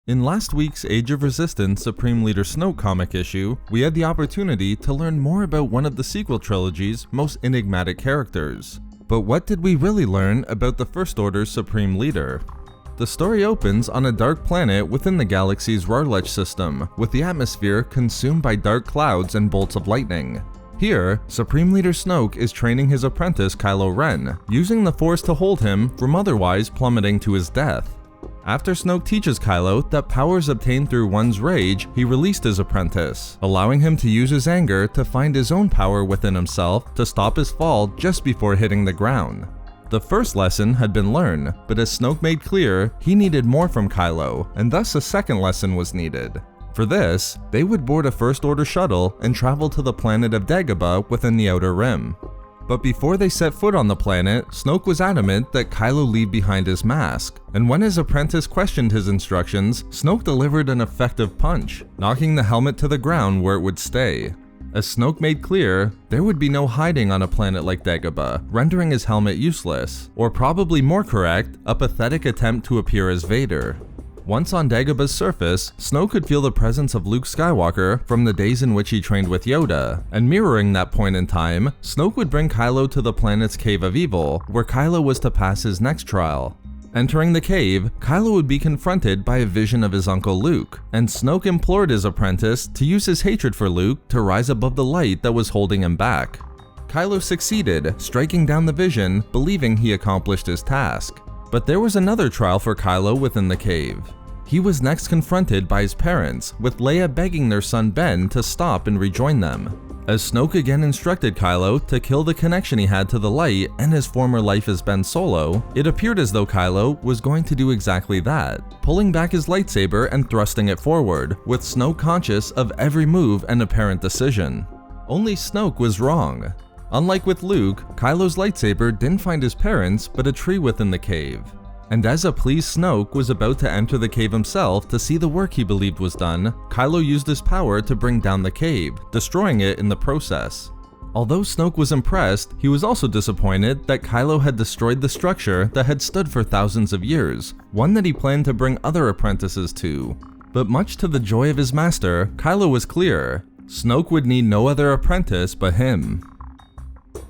In last week's Age of Resistance Supreme Leader Snoke comic issue, we had the opportunity to learn more about one of the sequel trilogy's most enigmatic characters. But what did we really learn about the First Order's Supreme Leader? The story opens on a dark planet within the galaxy's Rvmuller system, with the atmosphere consumed by dark clouds and bolts of lightning. Here, Supreme Leader Snoke is training his apprentice Kylo Ren, using the Force to hold him from otherwise plummeting to his death. After Snoke teaches Kylo that powers obtained through one's rage, he released his apprentice, allowing him to use his anger to find his own power within himself to stop his fall just before hitting the ground. The first lesson had been learned, but as Snoke made clear, he needed more from Kylo, and thus a second lesson was needed. For this, they would board a First Order shuttle and travel to the planet of Dagobah within the Outer Rim. But before they set foot on the planet, Snoke was adamant that Kylo leave behind his mask, and when his apprentice questioned his instructions, Snoke delivered an effective punch, knocking the helmet to the ground where it would stay. As Snoke made clear, there would be no hiding on a planet like Dagobah, rendering his helmet useless, or probably more correct, a pathetic attempt to appear as Vader. Once on Dagobah's surface, Snoke could feel the presence of Luke Skywalker from the days in which he trained with Yoda, and mirroring that point in time, Snoke would bring Kylo to the planet's Cave of Evil, where Kylo was to pass his next trial. Entering the cave, Kylo would be confronted by a vision of his uncle Luke, and Snoke implored his apprentice to use his hatred for Luke to rise above the light that was holding him back. Kylo succeeded, striking down the vision, believing he accomplished his task. But there was another trial for Kylo within the cave. He was next confronted by his parents, with Leia begging their son Ben to stop and rejoin them. As Snoke again instructed Kylo to kill the connection he had to the light and his former life as Ben Solo, it appeared as though Kylo was going to do exactly that, pulling back his lightsaber and thrusting it forward, with Snoke conscious of every move and apparent decision. Only Snoke was wrong. Unlike with Luke, Kylo's lightsaber didn't find his parents but a tree within the cave. And as a pleased Snoke was about to enter the cave himself to see the work he believed was done, Kylo used his power to bring down the cave, destroying it in the process. Although Snoke was impressed, he was also disappointed that Kylo had destroyed the structure that had stood for thousands of years, one that he planned to bring other apprentices to. But much to the joy of his master, Kylo was clear: Snoke would need no other apprentice but him.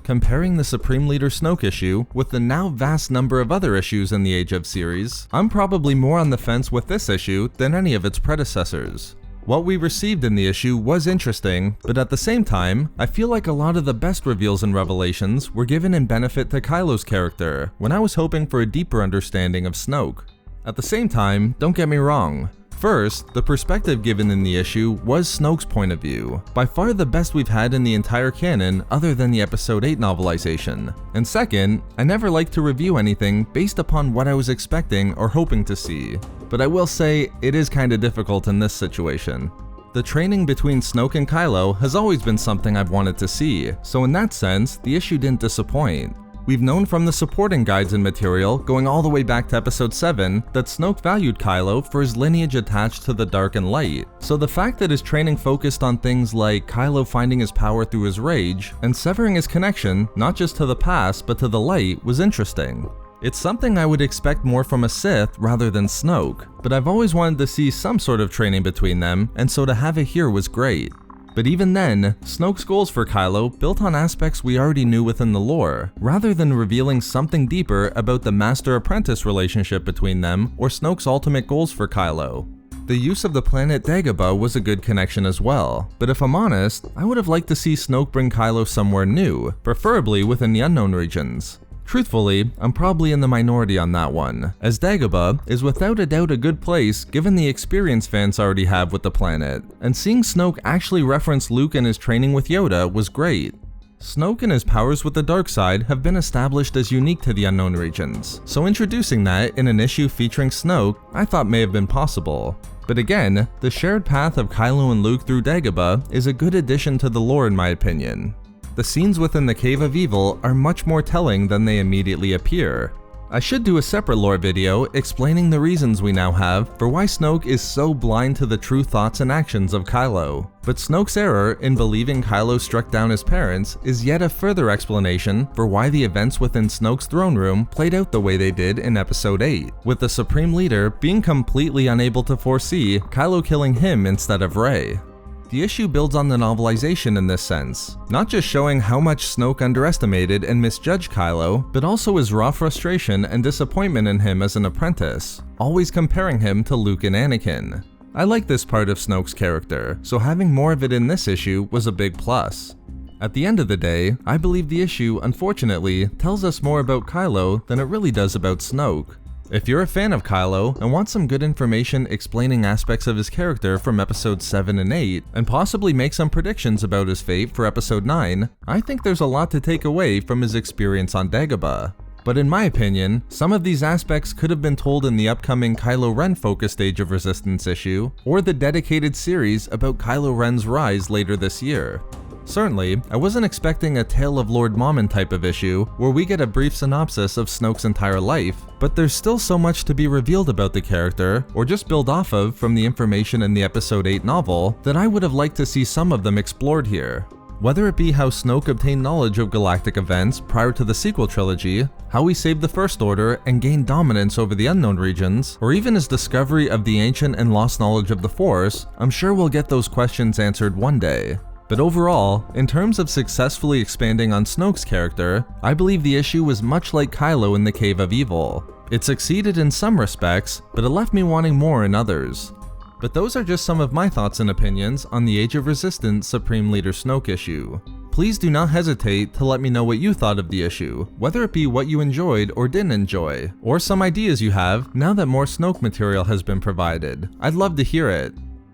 Comparing the Supreme Leader Snoke issue with the now vast number of other issues in the Age of series, I'm probably more on the fence with this issue than any of its predecessors. What we received in the issue was interesting, but at the same time, I feel like a lot of the best reveals and revelations were given in benefit to Kylo's character, when I was hoping for a deeper understanding of Snoke. At the same time, don't get me wrong. First, the perspective given in the issue was Snoke's point of view, by far the best we've had in the entire canon other than the Episode 8 novelization. And second, I never like to review anything based upon what I was expecting or hoping to see, but I will say it is kinda difficult in this situation. The training between Snoke and Kylo has always been something I've wanted to see, so in that sense, the issue didn't disappoint. We've known from the supporting guides and material, going all the way back to Episode 7, that Snoke valued Kylo for his lineage attached to the dark and light, so the fact that his training focused on things like Kylo finding his power through his rage, and severing his connection not just to the past but to the light was interesting. It's something I would expect more from a Sith rather than Snoke, but I've always wanted to see some sort of training between them, and so to have it here was great. But even then, Snoke's goals for Kylo built on aspects we already knew within the lore, rather than revealing something deeper about the master-apprentice relationship between them or Snoke's ultimate goals for Kylo. The use of the planet Dagobah was a good connection as well, but if I'm honest, I would have liked to see Snoke bring Kylo somewhere new, preferably within the unknown regions. Truthfully, I'm probably in the minority on that one, as Dagobah is without a doubt a good place given the experience fans already have with the planet, and seeing Snoke actually reference Luke and his training with Yoda was great. Snoke and his powers with the dark side have been established as unique to the unknown regions, so introducing that in an issue featuring Snoke I thought may have been possible. But again, the shared path of Kylo and Luke through Dagobah is a good addition to the lore in my opinion. The scenes within the Cave of Evil are much more telling than they immediately appear. I should do a separate lore video explaining the reasons we now have for why Snoke is so blind to the true thoughts and actions of Kylo. But Snoke's error in believing Kylo struck down his parents is yet a further explanation for why the events within Snoke's throne room played out the way they did in Episode 8, with the Supreme Leader being completely unable to foresee Kylo killing him instead of Rey. The issue builds on the novelization in this sense, not just showing how much Snoke underestimated and misjudged Kylo, but also his raw frustration and disappointment in him as an apprentice, always comparing him to Luke and Anakin. I like this part of Snoke's character, so having more of it in this issue was a big plus. At the end of the day, I believe the issue, unfortunately, tells us more about Kylo than it really does about Snoke. If you're a fan of Kylo and want some good information explaining aspects of his character from episodes 7 and 8, and possibly make some predictions about his fate for episode 9, I think there's a lot to take away from his experience on Dagobah. But in my opinion, some of these aspects could have been told in the upcoming Kylo Ren focused Age of Resistance issue, or the dedicated series about Kylo Ren's rise later this year. Certainly, I wasn't expecting a Tale of Lord Mammon type of issue where we get a brief synopsis of Snoke's entire life, but there's still so much to be revealed about the character, or just build off of from the information in the Episode 8 novel, that I would have liked to see some of them explored here. Whether it be how Snoke obtained knowledge of galactic events prior to the sequel trilogy, how he saved the First Order and gained dominance over the unknown regions, or even his discovery of the ancient and lost knowledge of the Force, I'm sure we'll get those questions answered one day. But overall, in terms of successfully expanding on Snoke's character, I believe the issue was much like Kylo in the Cave of Evil. It succeeded in some respects, but it left me wanting more in others. But those are just some of my thoughts and opinions on the Age of Resistance Supreme Leader Snoke issue. Please do not hesitate to let me know what you thought of the issue, whether it be what you enjoyed or didn't enjoy, or some ideas you have now that more Snoke material has been provided. I'd love to hear it.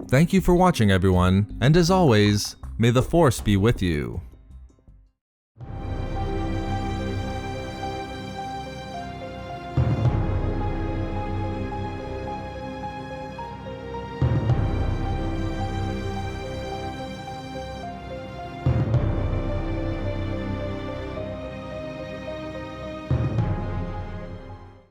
Thank you for watching, everyone, and as always, may the Force be with you.